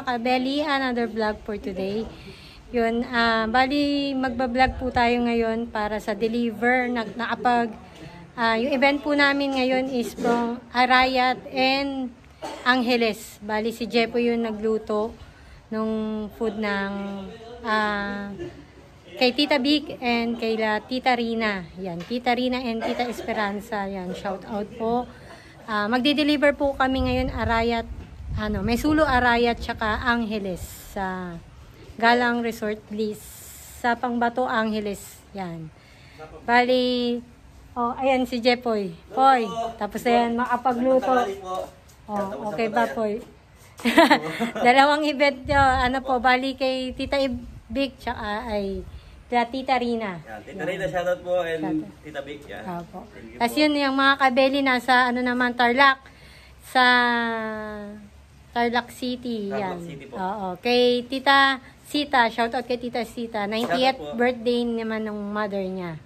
kabeli, another vlog for today. Yun, bali magbablog po tayo ngayon para sa deliver. Yung event po namin ngayon is from Arayat and Angeles. Bali si Jepo yung nagluto nung food ng kay Tita Vic and kay Tita Rina. Yan, Tita Rina and Tita Esperanza. Yan, shout out po. Magde-deliver po kami ngayon Arayat, Mesulo Arayat tsaka Angeles sa Galang Resort Bliss sa Pangbato Angeles. Yan. Bali, ayan si Jepoy. Poy, tapos ayan makapagluto. Okay ba, Poy? Dalawang event yun. Bali kay Tita Vic tsaka ay Tita Rina. Yan, Tita Rina, shoutout po, and Tita Vic. Opo. Tapos yun, yung mga kabeli nasa Tarlac. Sa Tarlac City. Tarlac City po. Oo. Kay Tita Sita, shoutout kay Tita Sita. 90th birthday naman ng mother niya.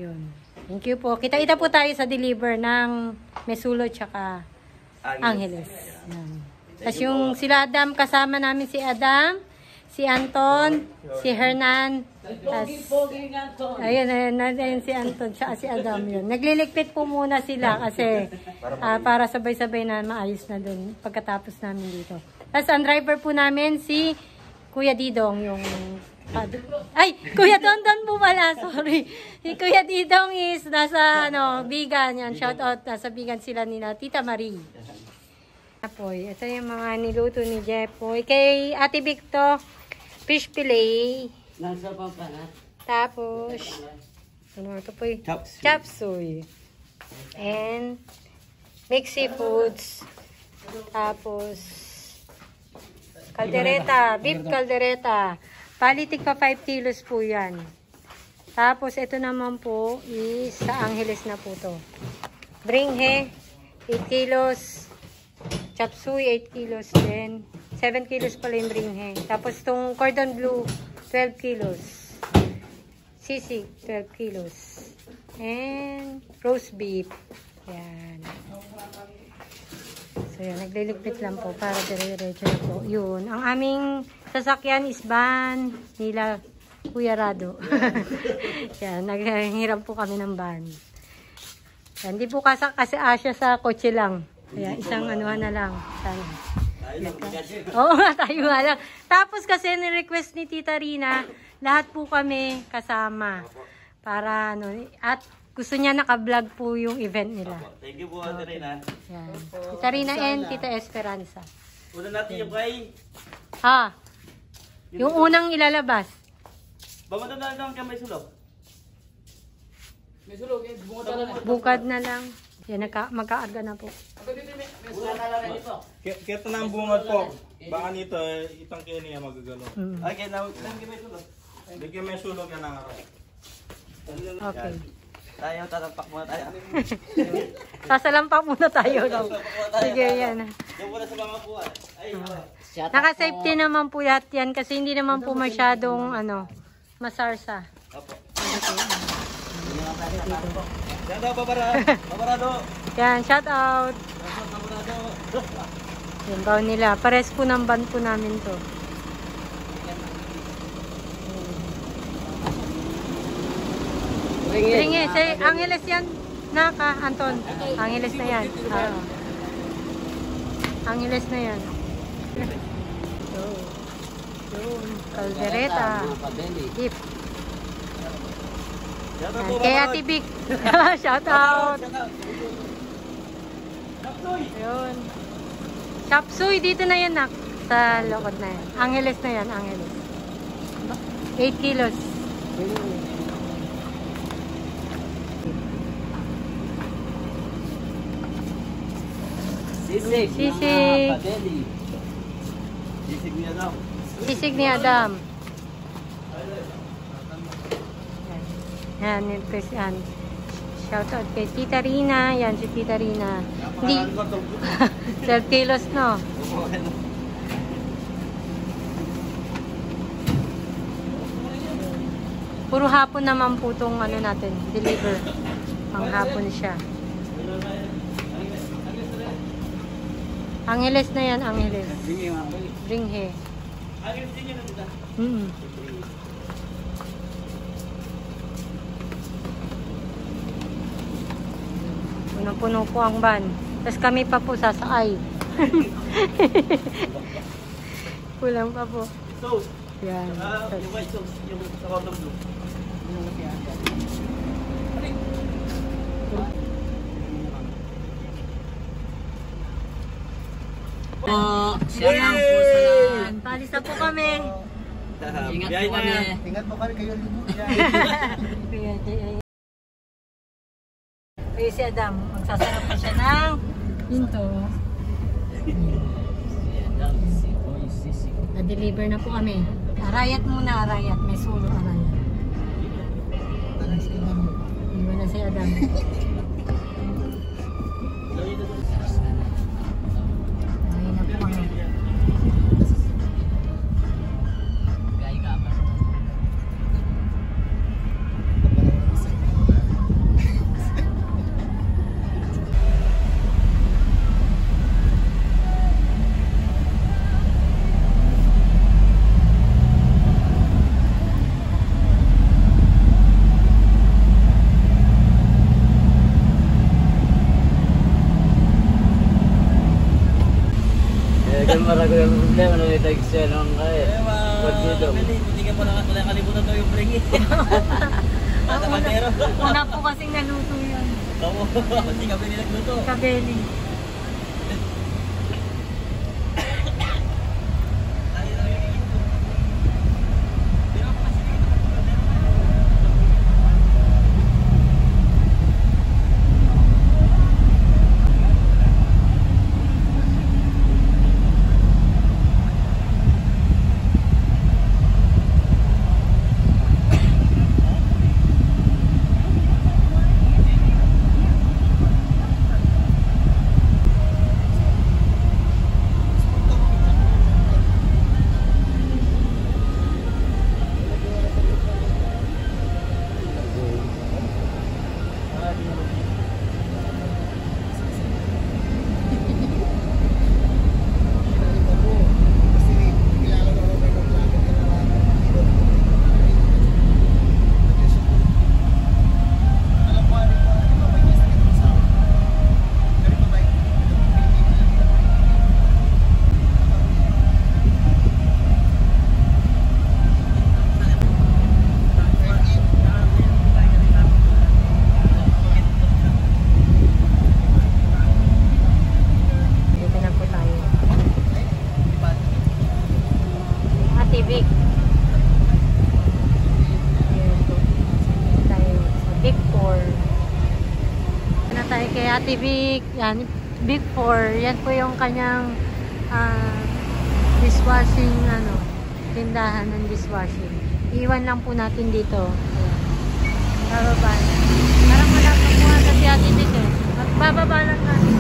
Yun. Thank you po. Kita-kita po tayo sa deliver ng Mesulo tsaka Angeles. Yan. Tapos yung sila Adam, kasama namin si Adam, si Anton, si Hernan, ayun si Anton, si Adam yun. Nagliligpit po muna sila kasi para sabay-sabay na maayos na dun pagkatapos namin dito. Tapos ang driver po namin si Kuya Didong, yung Kuya Dondon po pala, sorry. Si Kuya Didong is nasa Bigan, yan, shout out, nasa Bigan sila nila Tita Marie. Apoy, ito yung mga niluto ni Jepoy. Kay Ate Victo, fish fillet. Tapos, ito po yung chop suey. And, mixed seafoods. Tapos, kaldereta, beef kaldereta. Palitik pa 5 kilos po yan. Tapos, ito naman po is sa Angeles na po to. Bringhe, 8 kilos. Chop suey, 8 kilos din. 7 kilos pala yung bringhe. Tapos itong cordon bleu, 12 kilos. Sisig, 12 kilos. And roast beef. Yan. So yan, nagliligpit lang po para dire-diretso na po. Yun. Ang aming sasakyan is van nila Kuya Rado. Yan, naghihirap po kami ng van. Yan, hindi po kasi asya sa kotse lang. Kaya isang na lang. Sana. Oo nga, tayo nga lang. Tapos kasi ni-request ni Tita Rina, lahat po kami kasama. Para at gusto niya naka-vlog po yung event nila. Thank you po, Tita Rina. Yan. Tita Rina and Tita Esperanza. Una natin yung kay... Yung unang ilalabas. Bamata na lang kay may sulok. May sulok, Bukad na lang. Yan, magkaarga na po. Kaya na ang bungad po. Baka nito, itang kaya niya magagalo. Ay, kaya na may sulok. Hindi kaya may sulok yan ang araw. Okay. Tayo, tatampak muna tayo. Sasalampak muna tayo. Sige, yan. Yung muna sa mga buwan. Naka-safety naman po yan kasi hindi naman po masyadong masarsa. Opo. Yan daw, babarado. Yan, shout out. Yung baon nila. Pares po ng band po namin to. Ringe, Angeles yan. Anton. Angeles na yan. Angeles na yan. Caldereta. Beef. Kay Ate Vic. Shout out. Ayun. Chop suey, dito na yan nak. Sa lokod na yan. Angeles na yan, Angeles. 8 kilos. Sisig. Sisig. Sisig niya daw. Sisig ni Adam. Yan, yan. Shout out kay Tita Rina. Yan si Tita Rina. Hindi. 12 kilos, no? Puro hapon naman po itong natin, deliver. Pang hapon siya. Angeles na yan, Angeles. Ringhe. Angeles din yun, dito. Punong-puno po ang van. Tapos kami pa po sasakay. Kulang pa po. Sauce. Yan. Yung white sauce. Yung sa cordon bleu. Siya lang po sa lahat. Palis na po kami. Ingat po kami. Ingat po kami kayo libo. Kaya si Adam, magsasarap pa siya ng pinto. Na-deliver na po kami. Arayat muna, arayat. May sulo, arayat. Iwan na si Adam. Ayun na po kami. Kan marami ng problema na itag siya ng kaya. Hindi ka po nakalimutan to yung bring it. At ang bandero. Una po kasing naluto yun. Oo, hindi kami nilagluto. Kabeli. Big. Ayan po. Tayo sa Big 4. Na tayo kay Ate Vic. Yan, Big 4. Yan po yung kanyang dishwashing tindahan ng dishwashing. Iwan lang po natin dito. Ayan. Bababa. Parang wala pa po ata si Ate Vic eh. Magbababa lang natin.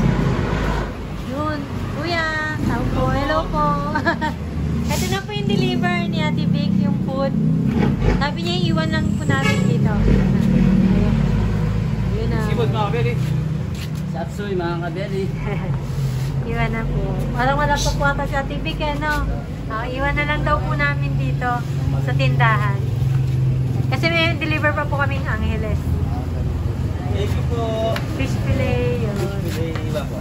Yun. Kuya. Tao po. Hello po. Ito na po yung deliver ni Ate Vic, yung food. Sabi niya, iwan lang po natin dito. Ayun. Ayun na. Sibod mga kabeli. Satsoy mga kabeli. Iwan na po. Parang wala pa po ata si Ate Vic, no? Iwan na lang daw po namin dito sa tindahan. Kasi may deliver pa po kaming Angeles. Thank you po. Fish fillet, yun. Iba po.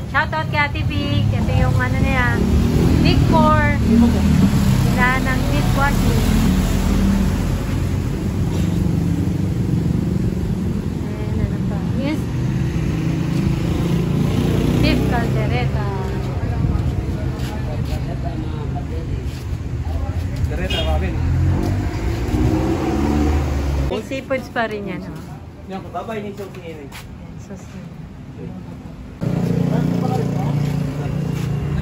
Shoutout kay Ate Vic. Ito yung niya. Big 4. Tindahan ng dishwashing. Ayan, ano pa? Yes. Beef caldereta. Kareta mga kabeli. May seafoods pa rin yan. Yan po, babay ni Sophie Henry. Sauce na.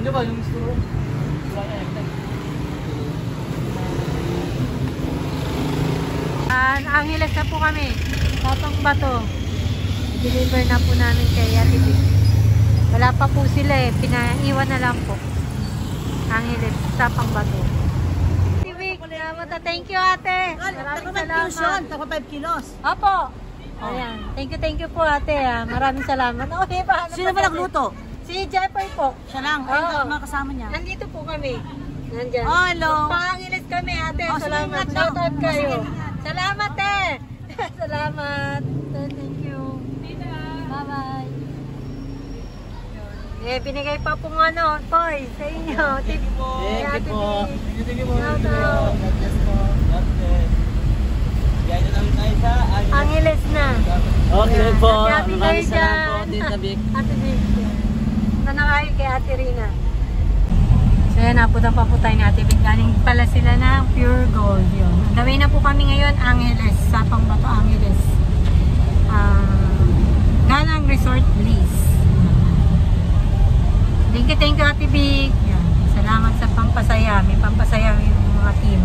Ano ba yung store? Angeles na po kami. Tapang Bato. Deliver na po namin kay Ate Vic. Wala pa po sila eh. Pinaiwan na lang po. Angeles, Tapang Bato. Ate Vic, thank you ate. Maraming salamat. Tako 5 kilos. Opo. Ayan. Thank you po ate. Maraming salamat. Okay, paano Sino ba nagluto? Si Jeffrey po. Siya lang. Oo. Ay, mga kasama niya. Nandito po kami. Nandyan. Oh, hello. Pangilit kami, ate. Oh, sige, Salamat. ingat lang. Shoutout kayo. Oh, sige, ingat. Salamat, eh. Salamat. Thank you. Bye-bye. Eh, binigay pa pong ano, toy sa inyo. Thank you po. Thank you po. Thank you po. Shoutout. Gaya na namin tayo sa Angeles na. Okay po. Happy Maraming birthday salamat po, dyan. Tita Vic. Ate Vic. Nanakayo kay Ate Rina. So yan, naputan pa po tayo ni Ate Vic. Galing pala sila ng Pure Gold yun. Ang gawin na po kami ngayon, Angeles. Sa Pangbato, Angeles. Ganang Resort Bliss. Thank you, Ate Vic. Yan. Salamat sa pampasaya. May pampasaya yung mga team.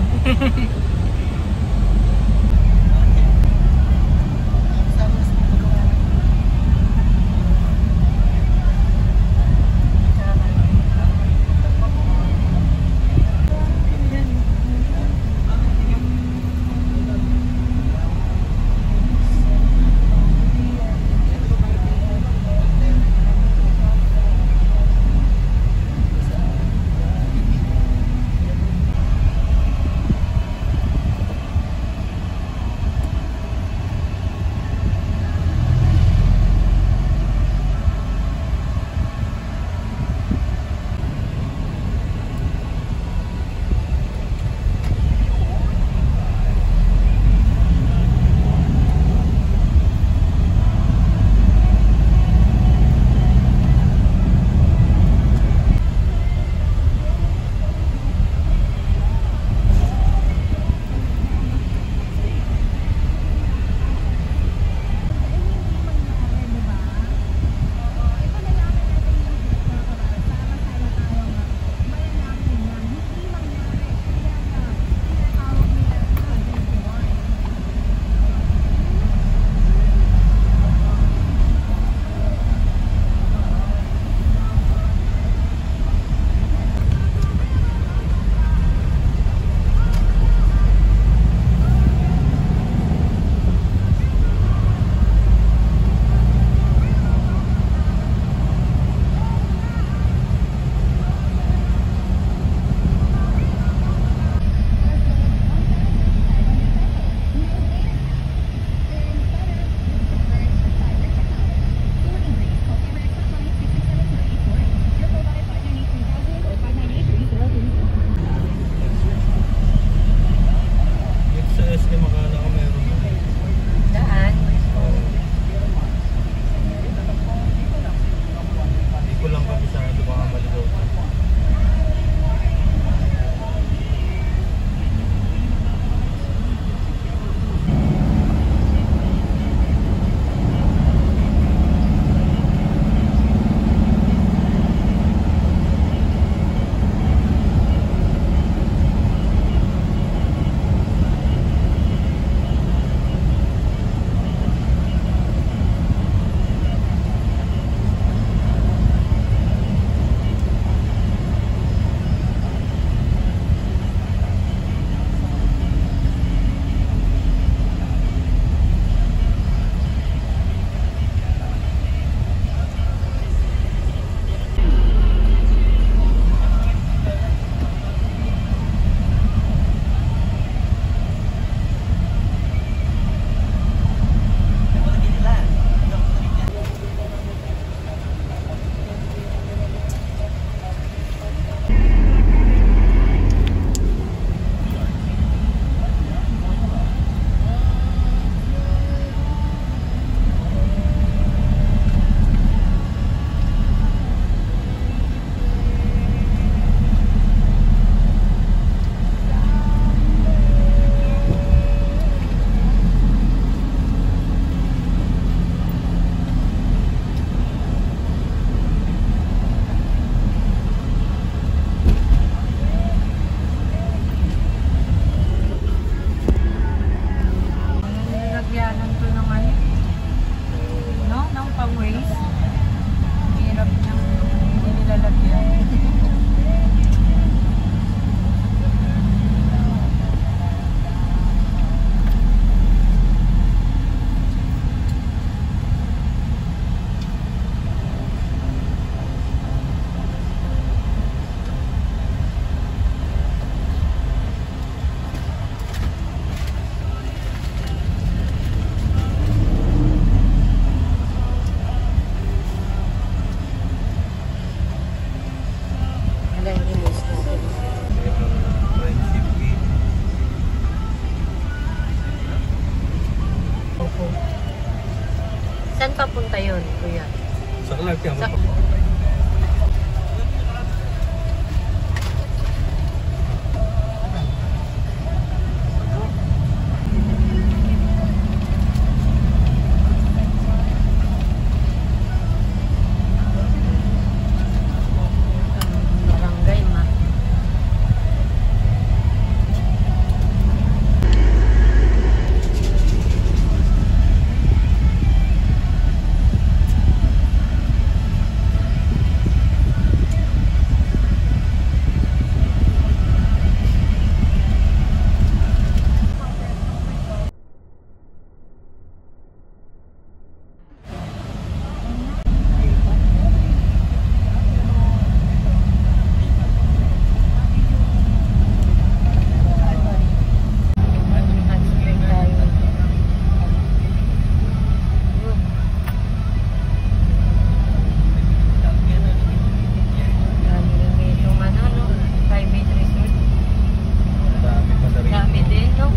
Saan papunta yun, kuya? Sa Clark yan. Sa- Barangay ma. Dami din, no?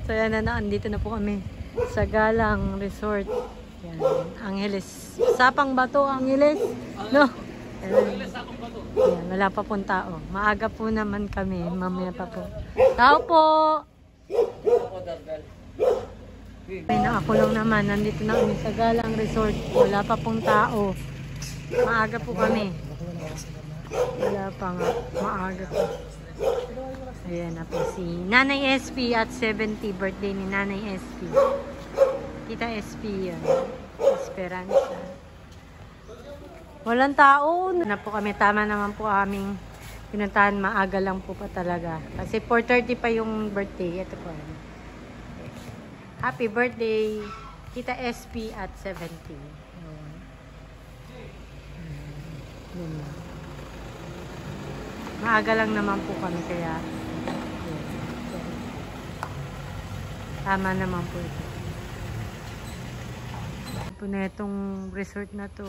So yan na, andito na po kami sa Galang Resort. Yan, Angeles. Sapang Bato, Angeles. No? Yan, wala pa pong tao. Maaga po naman kami. Mamaya pa po. Tao po! Ay, na ako lang naman. Nandito na kami sa Galang Resort. Wala pa pong tao. Maaga po kami. Wala pa nga. Maaga po. Ayan na po si Nanay SP at 70 birthday ni Nanay SP. Tita SP yan. Esperanza. Walang tao. Na po kami. Tama naman po aming pinuntahan. Maaga lang po pa talaga. Kasi 4:30 pa yung birthday. Ito po. Happy birthday, Tita SP at 70. Yun. Maaga lang naman po kami kaya tama naman po ito. Po na itong resort na to.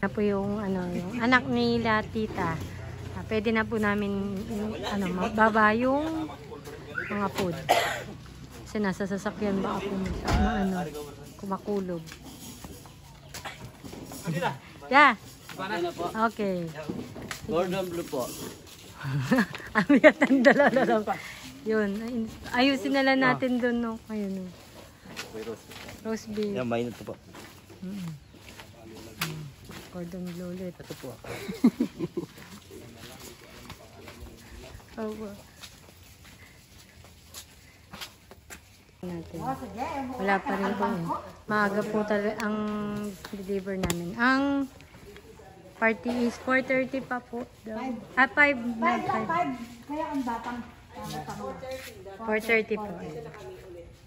Na po yung yung anak nila tita. Pwede na po namin mababa yung mga food. Kasi nasa sasakyan ba ako kumakulog. Yeah. Okay. Gordon Blue po. Ang bigat ng dala-dala. Yun. Ayusin na lang natin doon, no? Ayun, no? Roast beef. Yan, mainit po. Gordon Blue ulit. Ito po. Opo. Natin. Wala pa rin po. Maaga po talaga ang deliver namin. Ang party is 4:30 pa po. 5. 5. Kaya ang batang 4:30 po.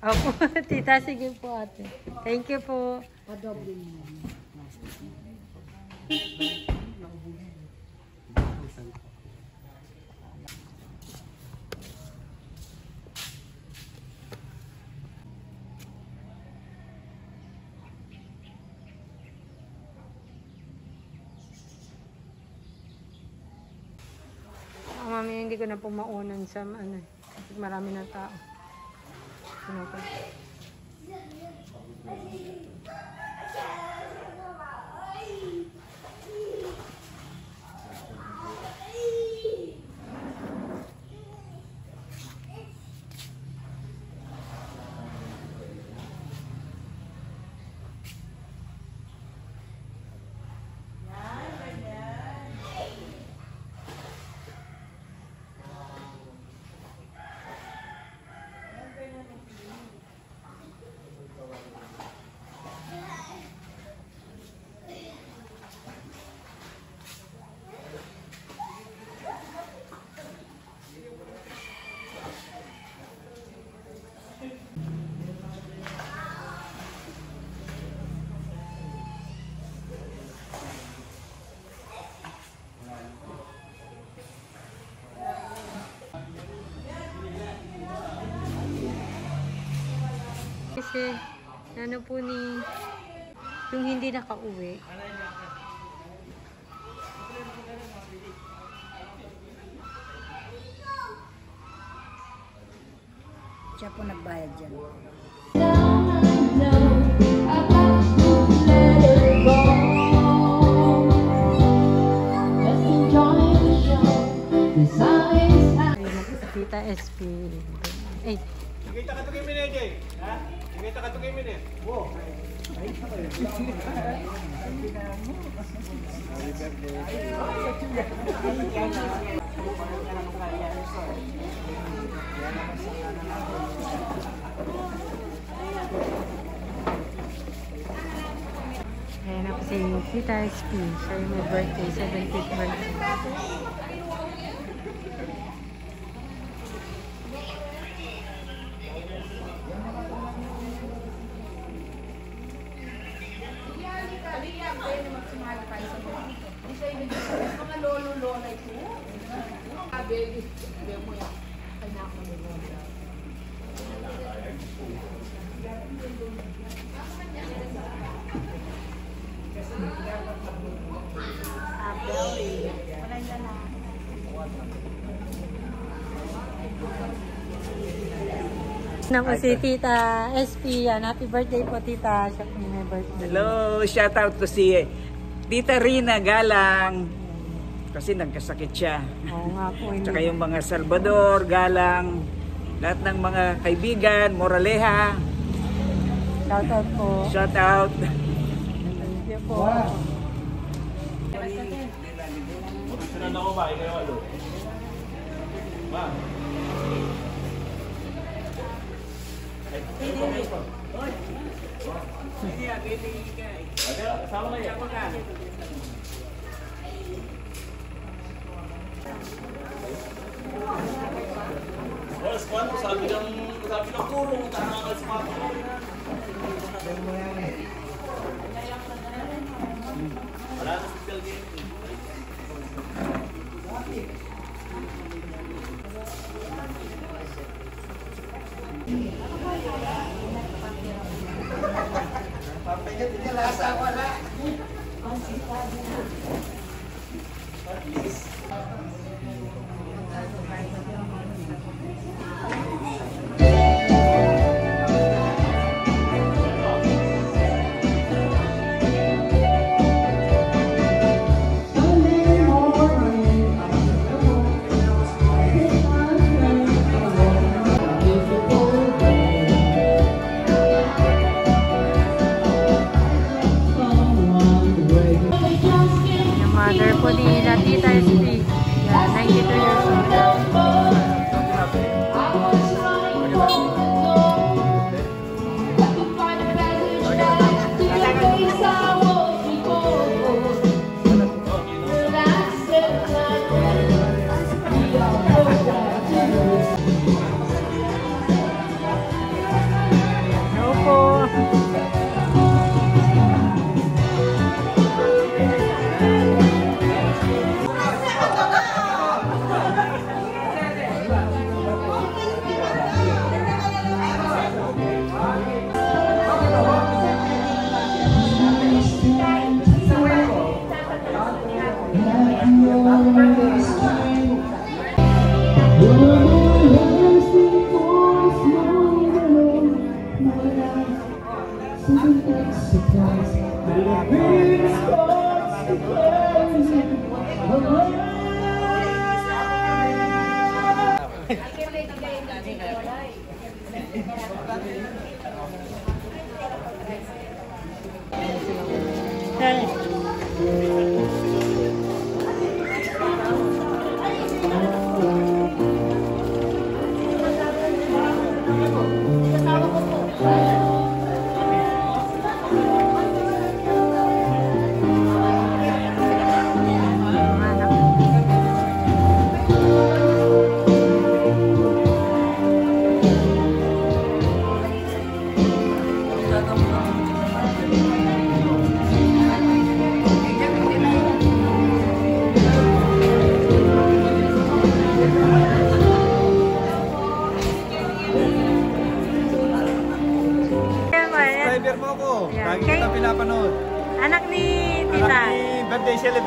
Opo, tita. Sige po ate. Thank you po. padoble mo. Mami, hindi ko na po maunan sa marami na tao. Okay. kasi ano po ni yung hindi nakauwi. Siya po nagbayad dyan. Ayun na po si Tita SP. Ay, Nakita ka to kay Minete. Ha? Nakita ka to kay Minete. Wow. ayan na po si Tita SP. Siya yung may birthday, 70th birthday. Na po si Tita SP. Yan. Happy birthday po, Tita. Siya po yung may birthday. Hello, shout out ko si Tita Rina Galang. Kasi nagkasakit siya. Oo nga po. Tsaka yung mga Salvador, Galang, lahat ng mga kaibigan, Moraleja, Shout out po. shout out. Thank you po. Sinan ako ba? Ikaw ano? Ma. Sama kayo. Oh, squad, sabi ng kurong, tanang ang squad. Wala na social game. Yung mother po ni Tita SP. Yan, 92 years old. Hello po.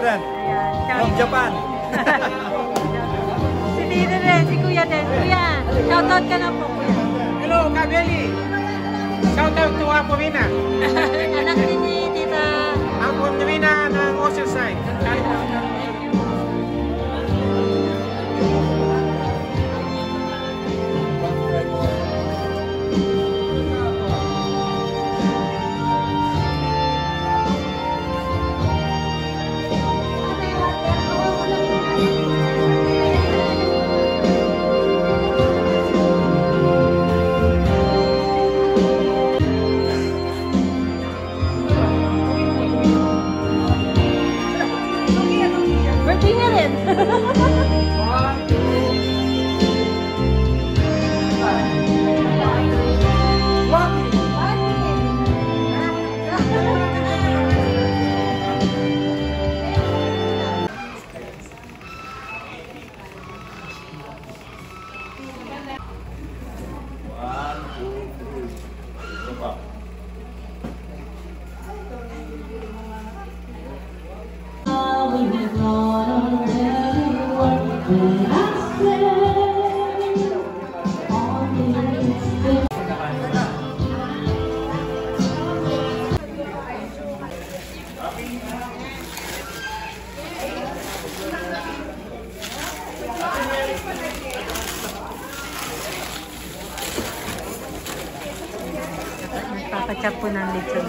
100. From Japan. Si Tito din, si Kuya din. Kuya, shoutout ka na po, Kuya. Hello, Kabeli. Shout out to Aporina. Anak din ni Tita. Aporina ng Oceanside. Birthday niya rin. Papachap po ng lechon.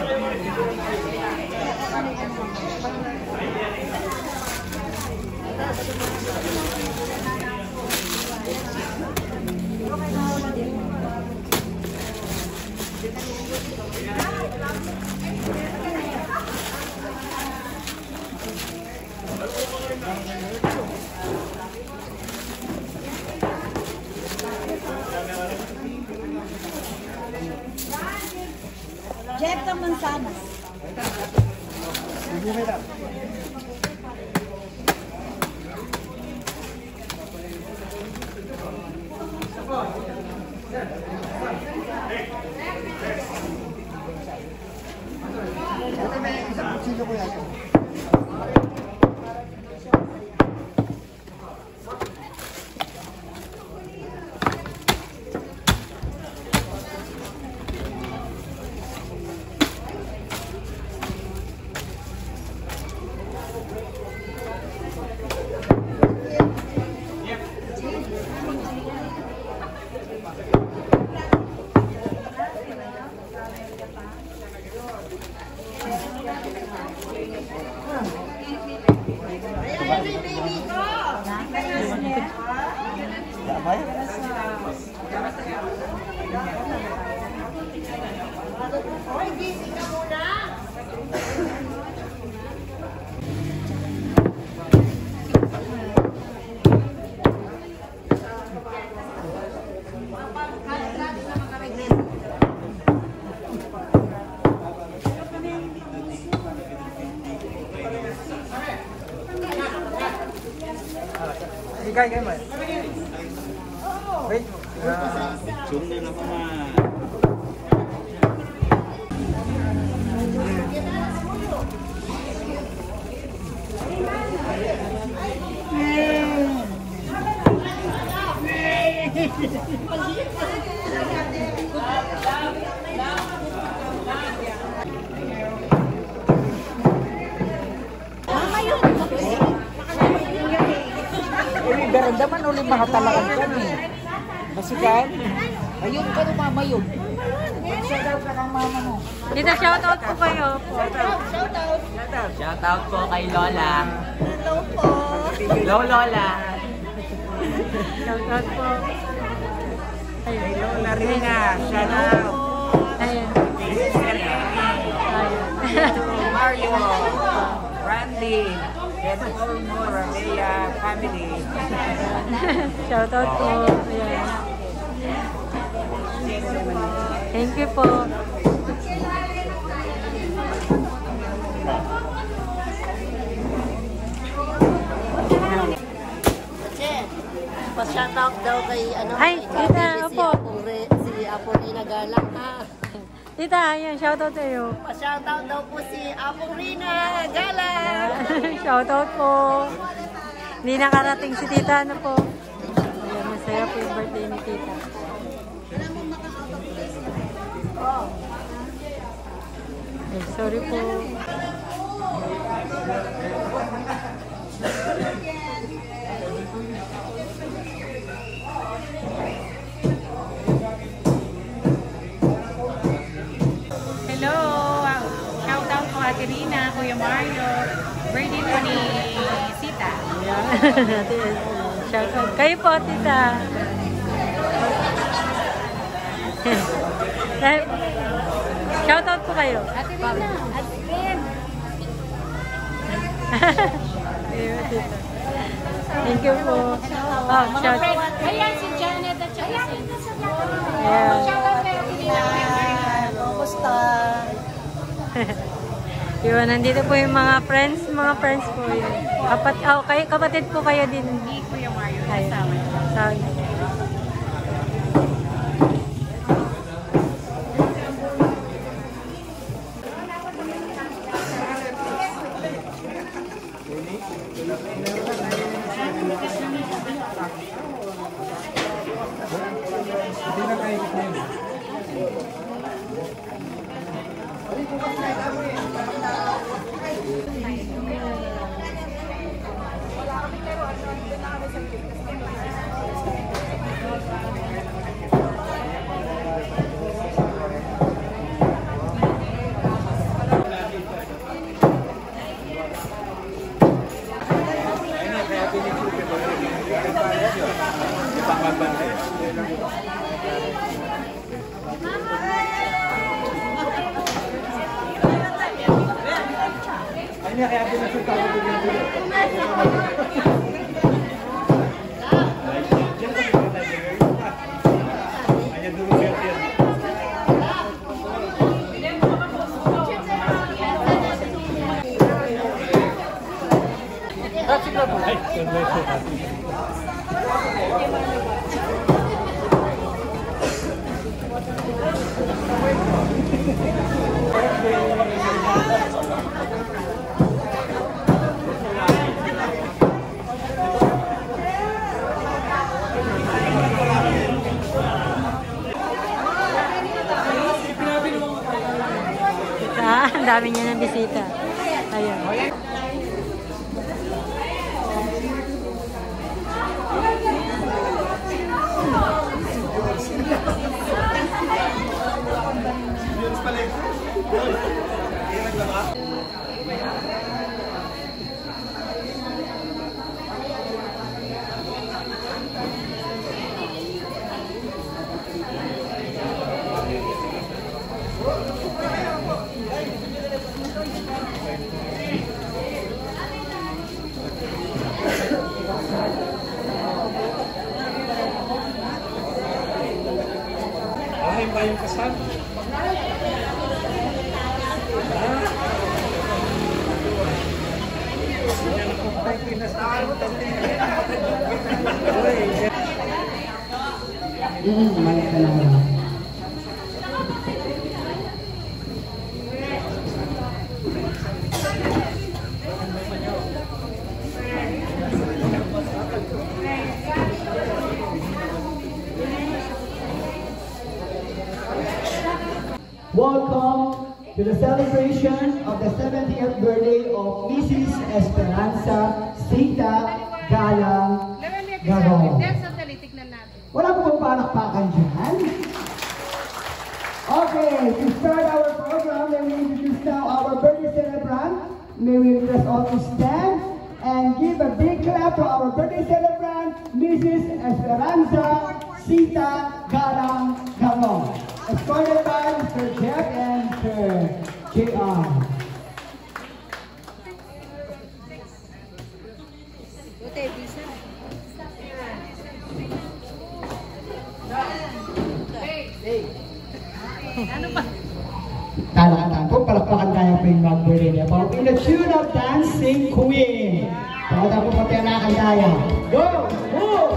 Jeff ka mansanas. Kain mo. Wait. Zoom na lang pa. Daman ulit mga talakan kami. Basikan? Ayun ka rin mama yun. Shout out ka kang mama mo. Dito, shoutout po kayo. Shout out po kay Lola. Hello po. Hello, Lola. Shoutout po. Kay Lola Rina. Shout out. Ayan. Mario. Randy. And all more Ramea family. Shoutout po. Ayan. Thank you po. Pa-shoutout daw kay ano, Ay, kay kita, si opo. Si Aporina Galang ha. Tita, yan, shoutout sa'yo. Pa-shoutout daw po si Apong Rina Gala. Shoutout po. Hindi nakarating si Tita, ano po. Ayan, masaya po yung birthday ni Tita. Ay, sorry po. Hello! Shout out po Ate Rina, Kuya Mario. Birthday po ni Sita. Ayan. Shoutout. Kayo po, Tita. Shoutout po kayo. Ate Rina. Ate Ren. Ayun, Tita. Thank you po. Oh, shout out. Ayan si Janet at saka si... Ayan. Shoutout kay Ate Rina. Kumusta? Yun, nandito po yung mga friends po yun. Kapatid po kayo din. Ni Kuya Mario. Ayun. Kasama. Sorry. Ang dami niya ng bisita. Ayun. Yung kasal. Welcome to the celebration of the 70th birthday of Mrs. Esperanza Sita Galang Garong. Wala po bang palakpakan dyan? Okay, to start our program, let me introduce now our birthday celebrant. May we request all to stand and give a big clap to our birthday celebrant, Mrs. Esperanza Sita Galang Garong. Escorted by Mr. Jeff and Mr. J.R. Kailangan po, palakpakan tayo po yung mag-birthday niya po. In the tune of Dancing Queen. Tawag po pati ang nakakandaya. Go! Move!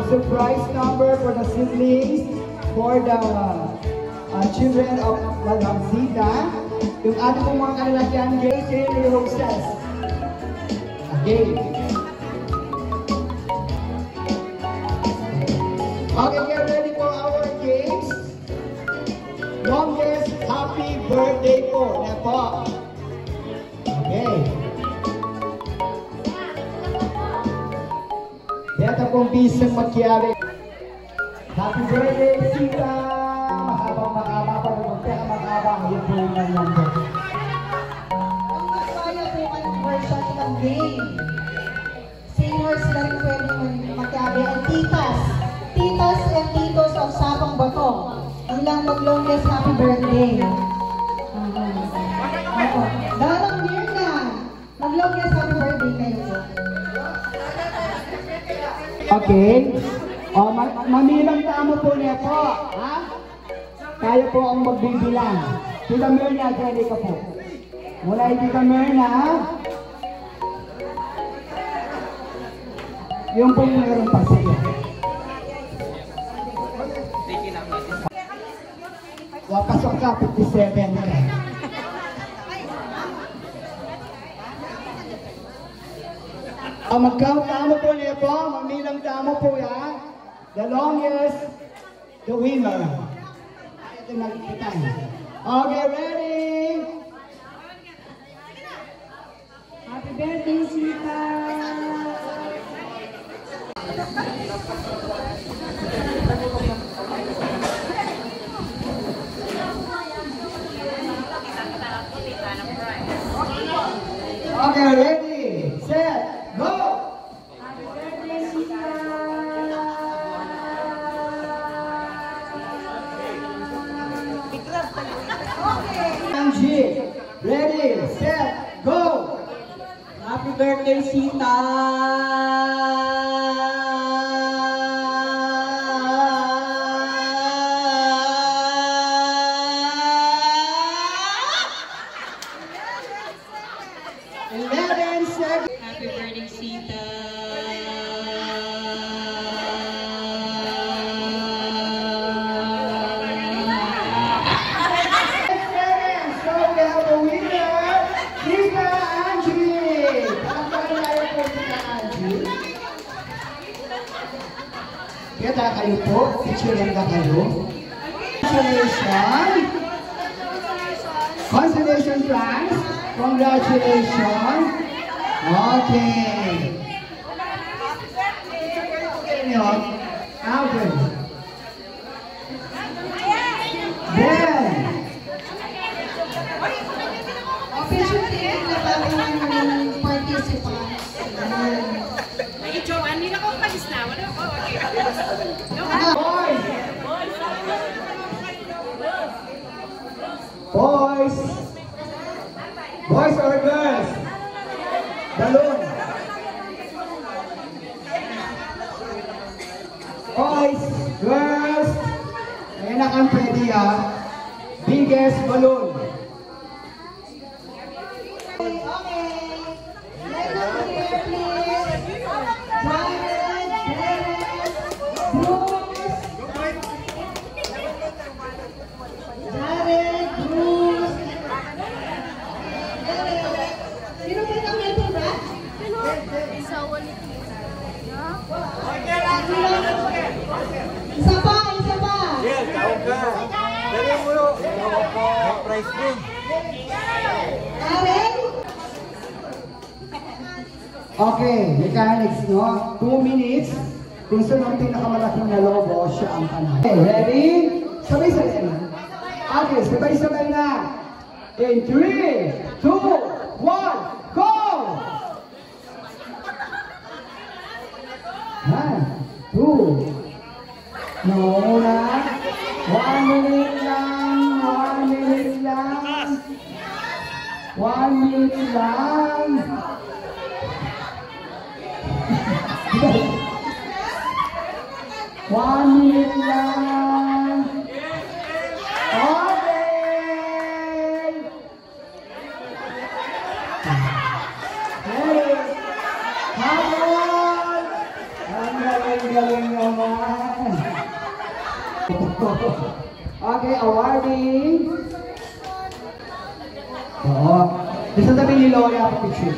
surprise number for the siblings, for the children of Madam Zita. Yung ating pong mga kalalakihan, games and your hostess. Again. Okay, get ready for our games. Longest happy birthday po. Nepo. Okay. Dito pong bisang magyari. Happy birthday, Sita! Mahabang makaba pa rin. Magpeka-makaba. Ngayon po yung nangyang. Kung masaya po kayong version ng game, seniors lang pwede magkabi ang titas and titos of Sabang Bato. Ang lang mag-longest happy birthday. Ako. Darang Mirna, mag-longest happy birthday kayo po. Okay. O, mamilang tamo po niya po. Ha? Tayo po ang magbibilang. Tita Mirna, ready ka po. Mula Tita Mirna. Yung pong meron pa. Sige. Pasok ka, 57 na. Mag-count tamo po niya po. Mamilang tamo po yan. The longest, the winner. Ito nakikita. Okay, ready? Happy birthday, Sita! Okay, ready, set, go! Happy birthday, Sita! Okay. Angie, ready, set, go! Happy birthday, Sita! Happy birthday, Sita. So we have a winner, Tita Angie. Pakapagin tayo po, Tita Angie. Kaya kayo po, picturean ka kayo. Congratulations. Consolation prize. Congratulations. Okay. Alvin. Ben. Official ticket na bago ng participants. Ay, Joanne, hindi na ako palis na. Wala ako. Okay. Boys. Boys. Boys or girls? Balloon. Boys, girls. Ayan na kang pwede biggest balloon. Okay. Let us hear, please. Jared, Bruce. Jared, Bruce. Sino ba itong ito ba? Isa pa, isa pa. Yes, tawag ka. Dali mo yun. Price din. Karen? Okay, mechanics, no? 2 minutes. Kung sino ang pinakamalaking na logo, siya ang panalo. Okay, ready? Sabay-sabay na. Okay, sabay-sabay na. In 3, 2, 1, go! 1, 2. No, na. 1 minute lang. 1 minute lang. 1 minute lang. 1 minute lang. Okay. Hey. Come on. Ang galing-galing naman. Okay, awarding. Oo. Gusto tabi ni Lola pa picture.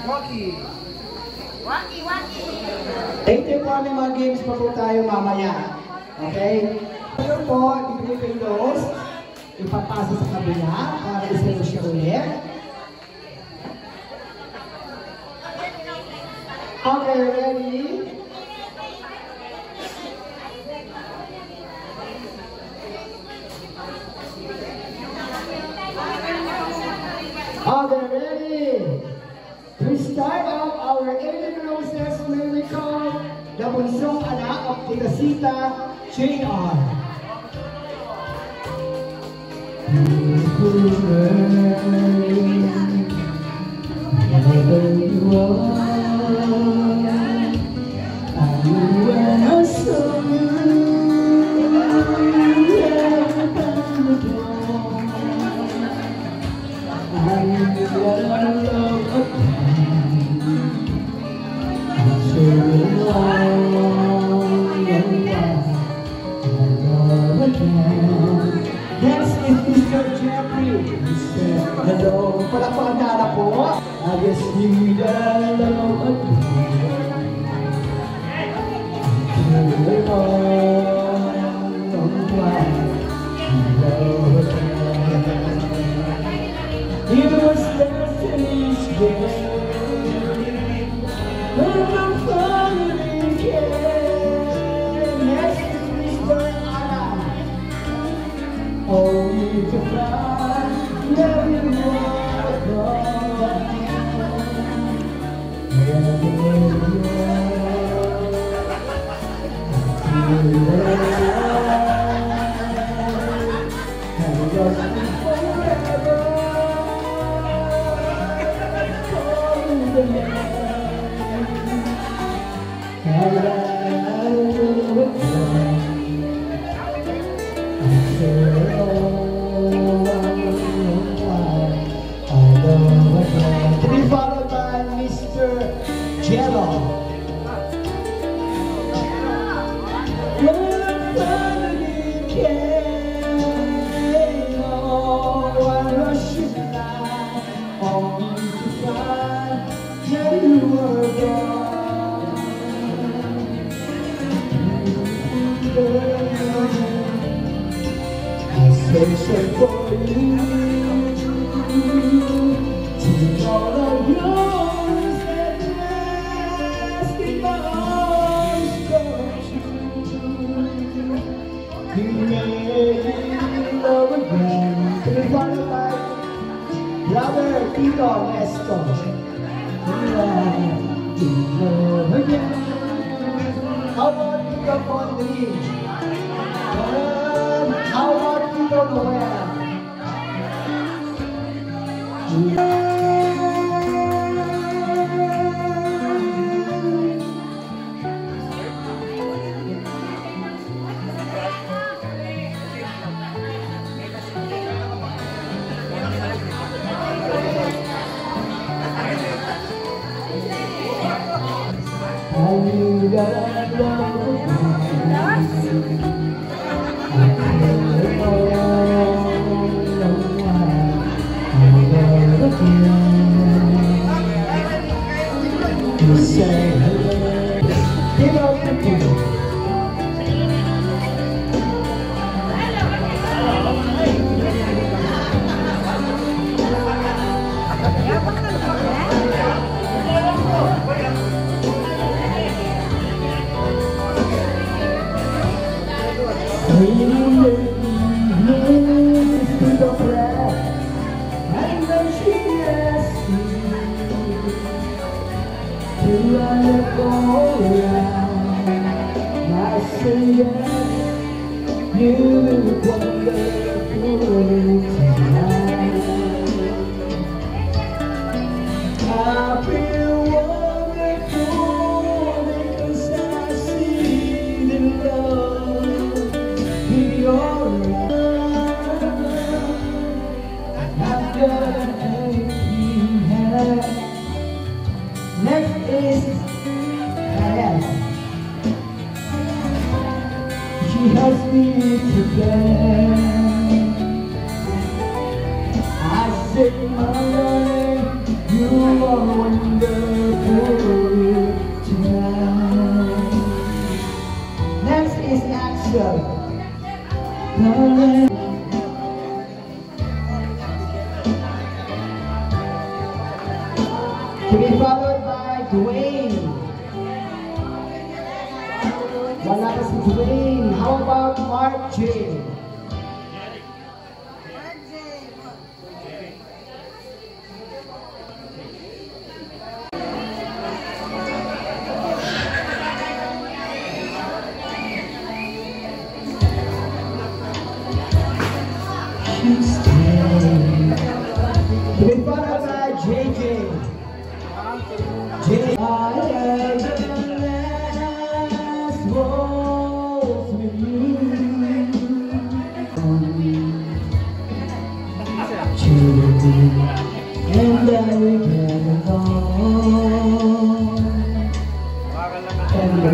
Rocky. Thank you po, may mga games pa po tayo mamaya. Okay? Ngayon po, ibigay kayo those. Ipapasa sa kabila para isero siya ulit. Okay, ready? Okay, ready? To start off our 11 roses, may we call the bunsong anak of Tita Sita, Jane R. Next is Mr. Jeffrey. Hello, palakpakan na po. I guess you don't know what to do. You was destiny's gift. I'm falling again. Next is Mr. Alan. Only to find that you are gone. To be followed by Mr. Jello. Searching for you, to all of yours that last in my arms come true. You made love again. To be followed by Brother Tito Nesto. In love again. How about Tito Mondri? How about Tito Noel? she helps me today. I say, my Lord, you are wonderful tonight. Next is Axel. To be followed by Dwayne. Wala pa si Dwayne. How about Mark J? To be followed by JJ. I am the last waltz with you. And I will get along. And the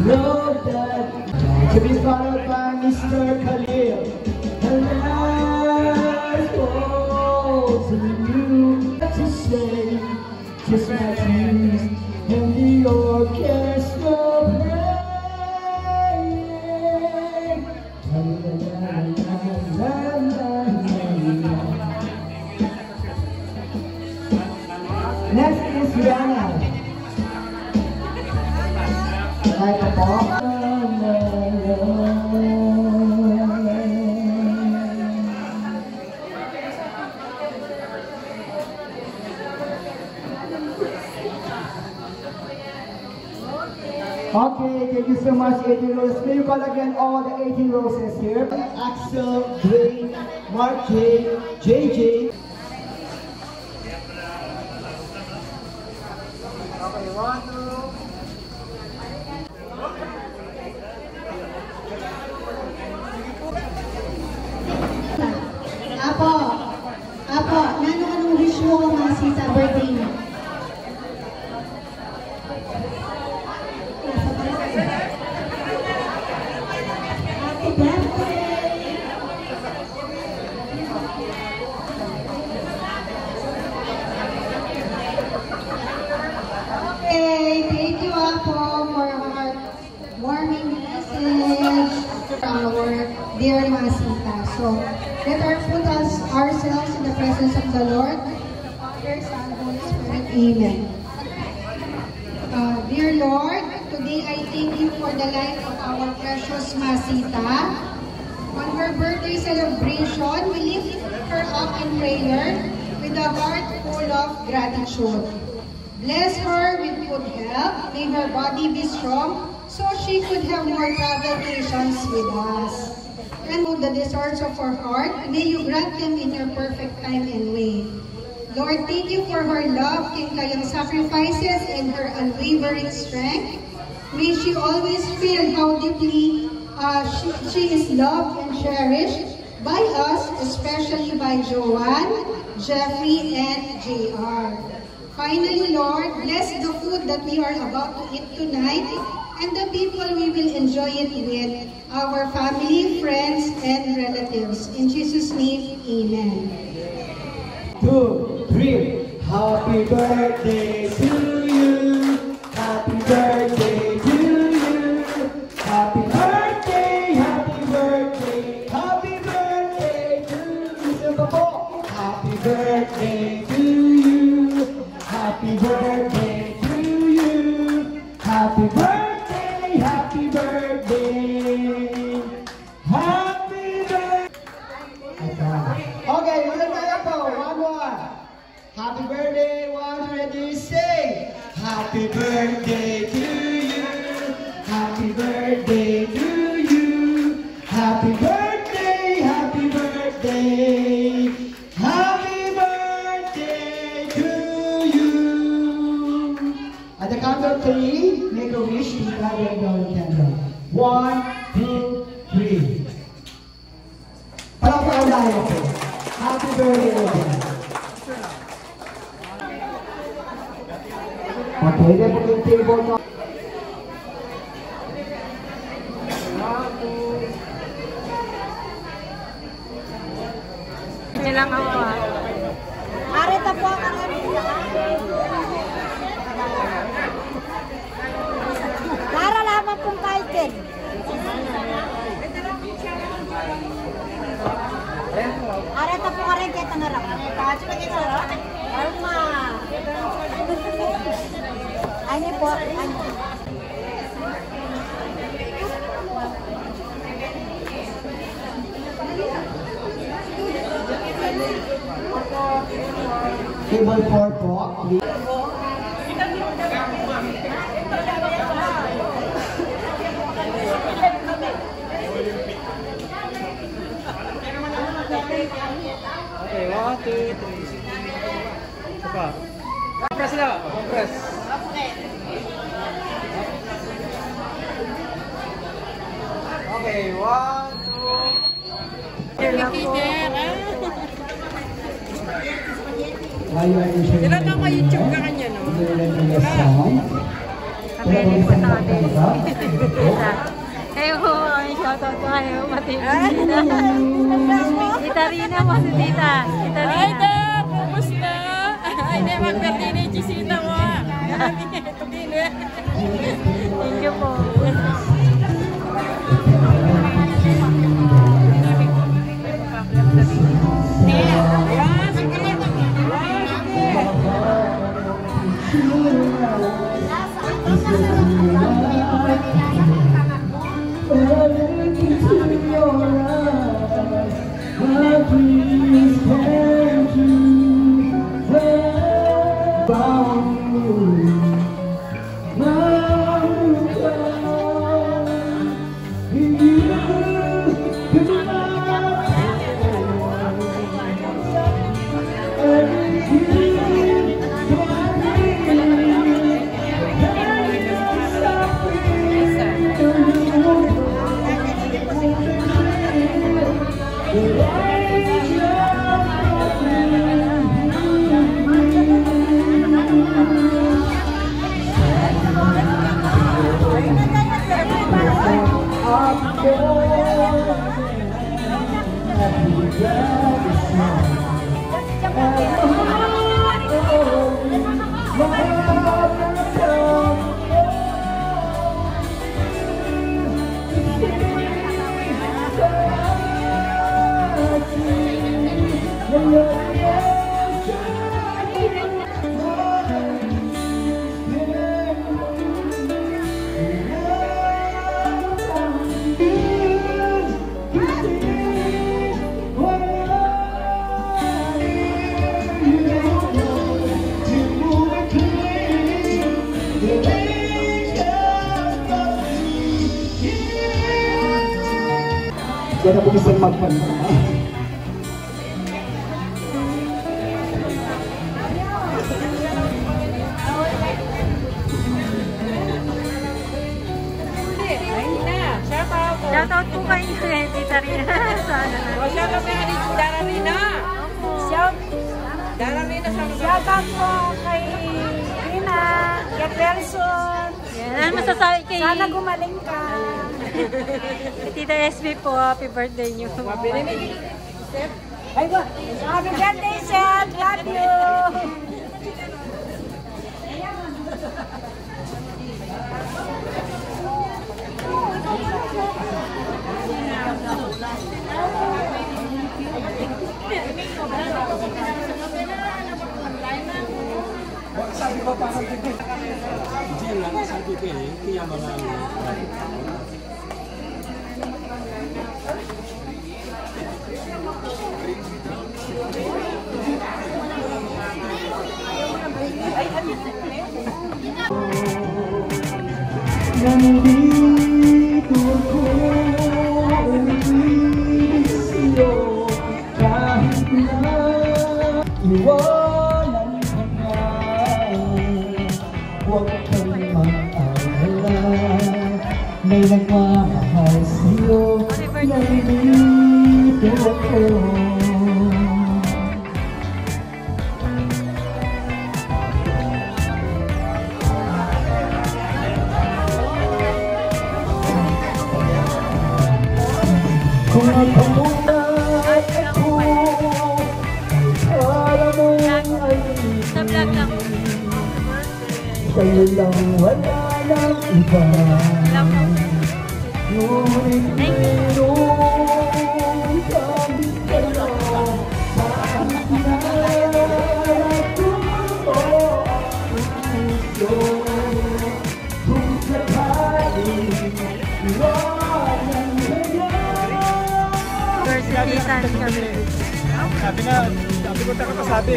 road that to be followed by Mr. Khalil. The last waltz with you. To say just my dreams and the orchestra playing. Next is Rihanna. Like a ball. Okay, thank you so much, 18 roses. May you call again all the 18 roses here? Axel, Dwayne, Mark J, JJ. Okay, 1, 2. Apo, anong wish mo mga sa birthday niyo? Happy birthday! Okay, thank you Apo for our warming message from our dear Masita. So, let us put ourselves in the presence of the Lord, Father, Son, Holy Spirit. Amen. Dear Lord, today I thank you for the life of our precious Masita. On her birthday celebration, we lift her up in prayer with a heart full of gratitude. Bless her with good health. May her body be strong so she could have more travel vacations with us. And the desires of her heart, may you grant them in your perfect time and way. Lord, thank you for her love, kayang sacrifices, and her unwavering strength. May she always feel how deeply she is loved and cherished by us, especially by Joanne, Jeffrey, and JR. Finally, Lord, bless the food that we are about to eat tonight and the people we will enjoy it with, our family, friends, and relatives. In Jesus' name, amen. 2, 3. Happy birthday to you. Happy birthday to you. Happy birthday, happy birthday. Happy birthday to you. Happy birthday to you. Happy birthday to you. Happy birthday, happy birthday. Happy birthday. Okay, ulit tayo po. One more. Happy birthday, one ready, sing. Happy birthday to you. Happy birthday to you. Happy birthday, happy birthday. Happy birthday to you. At the count of 3, make a wish to God and God candle. 1, 2, 3. Palapakalayo po. Happy birthday again. Okay, then po yung table na. Kaya lang ako ah. Areta po ang kanila. Lara lamang pong title. Areta po ka rin kaya tangarap. Areta po kita sarap. Arma. Ano po? Ano? Table 4 po, please. Okay, 1, 2, 3. Apa? Press na. Press. Okay, 1, 2. Ilan na ma-YouTube ka kanya, no? Kapiling po sa atin. Kayo po, ang shoutout ko kayo, matibig. Tita Rina mo si Tita. Tita Rina. Ay, Dad! Kumusta? Ay, di, mag-birthday na yung chisita mo. Thank you po. Yan na po isang magpanda. Shoutout po kayo kay Tita Rina. Sana na. Shoutout kay Dara Rina. Dara Rina sa mga. Shoutout po kay Rina, kay Pelson. Yan. Ano masasabi kay... Sana gumaling ka. Tita SB po, happy birthday niyo. Ay ba? Happy birthday, Seth! Love you! Sabi ko parang diyan lang, sabi ko eh, kaya mga Nandito ako ulit sa'yo kahit na iwanan ka na. Huwag kang mag-alala, may nagmamahal sa'yo. Nandito ako. Kung nakamulat ako, para mo ay Sa vlog lang. sa'yo lang wala ng iba. Ngunit meron kang dalawa sa pinarap ko o ang puso. Kung sakaling iwanan kanya. University kami. Sabi ko taka sabi.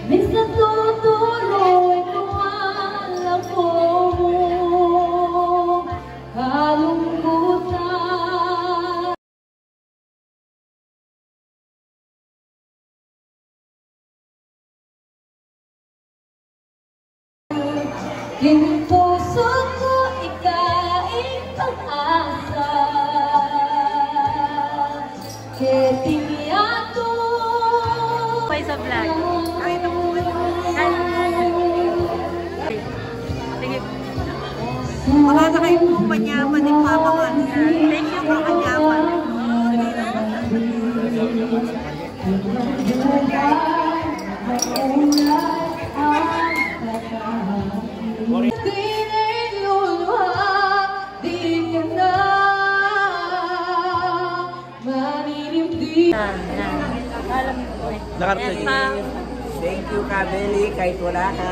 Minsan tutuloy tuwal ako kalungkutan. Yung puso ko ikain pag-asa. Ketingyato Bye sa vlog. Makakakay po manyaman ni Papa Juan. Thank you po manyaman. Yes, ma'am. Thank you, Kabeli, kahit wala ka.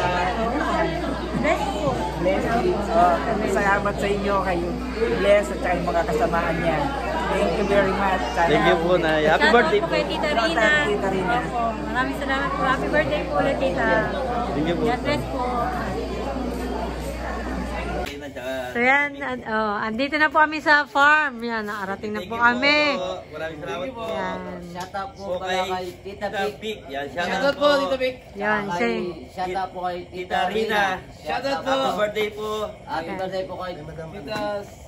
Bless po. Bless you. Oh, salamat sa inyo, kayo. Bless at saka yung mga kasamaan niya. Thank you very much. Sana Thank you po, Nay. Happy birthday po po. kay Tita Rina. Shoutout, Tita Rina. Opo. Maraming salamat po. Happy birthday po ulit, Tita. Thank you po. God bless po. So yan, andito na po kami sa farm. Yan, nakarating na po kami. Maraming salamat po. Yan. Shout out po Okay. pala kay Tita Vic. Yan, shoutout po, Tita Vic. Yan, say. Shout out po kay Tita Rina. Shoutout po. Happy birthday po. Happy birthday po kay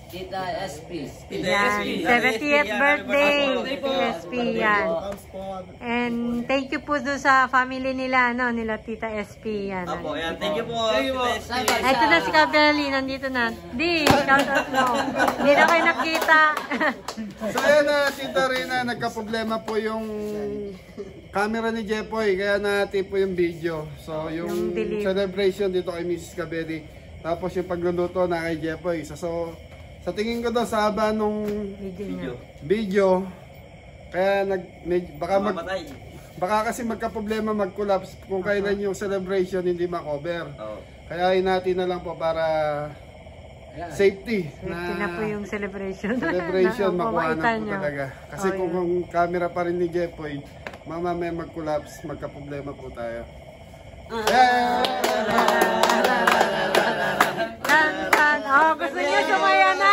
Tita SP. Yan, 70th birthday. SP yan. And thank you po doon sa family nila, no, nila Tita SP yan. Apo, yan. Thank you po. Tita SP. Ito na si Kabeli, nandito na. Di, shout out mo. Hindi na kayo nakita. So ayan na, Tita Rina, nagka-problema po yung camera ni Jepoy, kaya natin po yung video. So yung delete. celebration dito kay Mrs. Kabeli, tapos yung pagluluto na kay Jepoy. So sa tingin ko daw sa haba nung video, kaya baka kasi magka-problema, mag-collapse kung kailan yung celebration hindi ma-cover. Kaya natin na lang po para safety na po yung celebration. Celebration, na, makuha na po nyo. talaga. Kasi kung camera pa rin ni Jepoy, mamaya mag-collapse, magka-problema po tayo. Oh, gusto niyo sumaya na!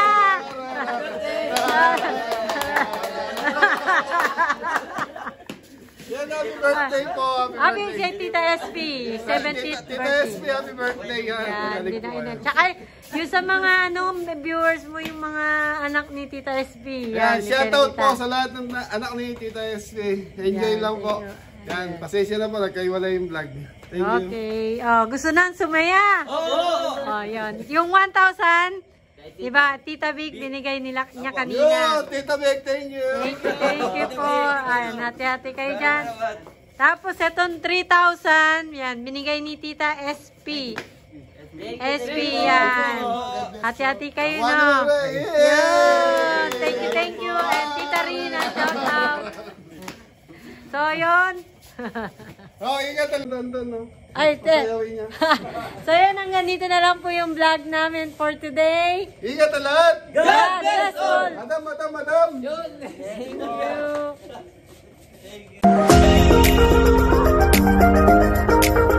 Yan, happy birthday po. Happy birthday. birthday, Tita SP. 70th Tita birthday. SP, happy birthday. Yan, Magaling di po na kayo. ina. Tsaka, yung sa mga viewers mo, yung mga anak ni Tita SP. Yan, ni shoutout Tita. po sa lahat ng anak ni Tita SP. Enjoy Yan, lang po. thank you. Yan, pasensya na po, nagkaiwala yung vlog. Thank you. Okay. Oh, gusto na sumaya. Oh, yun. Yung 1,000, diba, Tita Vic, binigay niya kanina. Yo, Tita Beck, thank you. Thank you po. Ayan, hati-hati kayo dyan. Tapos, itong 3,000, yan, binigay ni Tita SP. SP, yan. Hati-hati kayo, no? Yun. Thank you. And Tita Rina, shout out. So, yun. Oh, ingat ang doon, no? Ay, Pasayawin niya. So, yun, hanggang dito na lang po yung vlog namin for today. Ingat ang lahat. God bless all. Madam. Thank you.